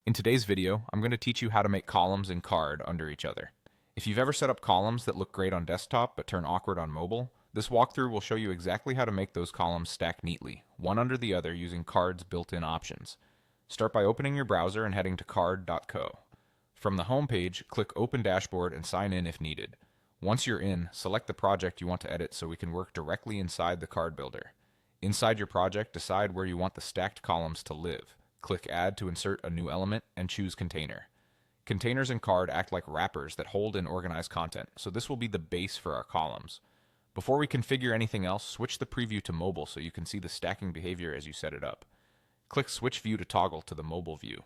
In today's video, I'm going to teach you how to make columns in Card under each other. If you've ever set up columns that look great on desktop but turn awkward on mobile, this walkthrough will show you exactly how to make those columns stack neatly, one under the other using Card's built-in options. Start by opening your browser and heading to card.co. From the home page, click Open Dashboard and sign in if needed. Once you're in, select the project you want to edit so we can work directly inside the card builder. Inside your project, decide where you want the stacked columns to live. Click Add to insert a new element and choose Container. Containers in Card act like wrappers that hold and organize content, so this will be the base for our columns. Before we configure anything else, switch the preview to mobile so you can see the stacking behavior as you set it up. Click Switch View to toggle to the mobile view.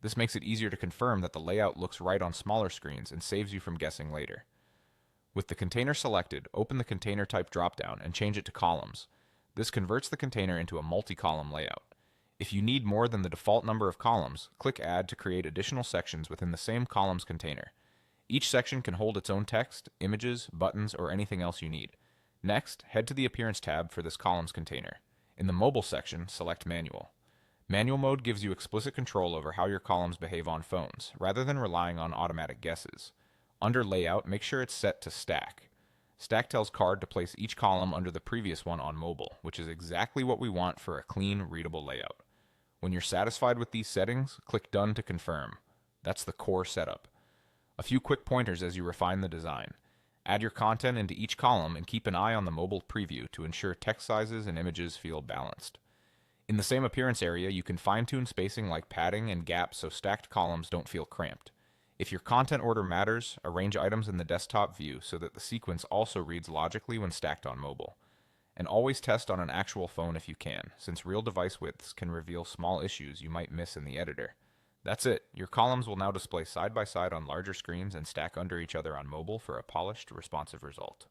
This makes it easier to confirm that the layout looks right on smaller screens and saves you from guessing later. With the container selected, open the container type dropdown and change it to columns. This converts the container into a multi-column layout. If you need more than the default number of columns, click Add to create additional sections within the same columns container. Each section can hold its own text, images, buttons, or anything else you need. Next, head to the Appearance tab for this columns container. In the Mobile section, select Manual. Manual mode gives you explicit control over how your columns behave on phones, rather than relying on automatic guesses. Under Layout, make sure it's set to Stack. Stack tells Card to place each column under the previous one on mobile, which is exactly what we want for a clean, readable layout. When you're satisfied with these settings, click Done to confirm. That's the core setup. A few quick pointers as you refine the design. Add your content into each column and keep an eye on the mobile preview to ensure text sizes and images feel balanced. In the same appearance area, you can fine-tune spacing like padding and gaps so stacked columns don't feel cramped. If your content order matters, arrange items in the desktop view so that the sequence also reads logically when stacked on mobile. And always test on an actual phone if you can, since real device widths can reveal small issues you might miss in the editor. That's it. Your columns will now display side by side on larger screens and stack under each other on mobile for a polished, responsive result.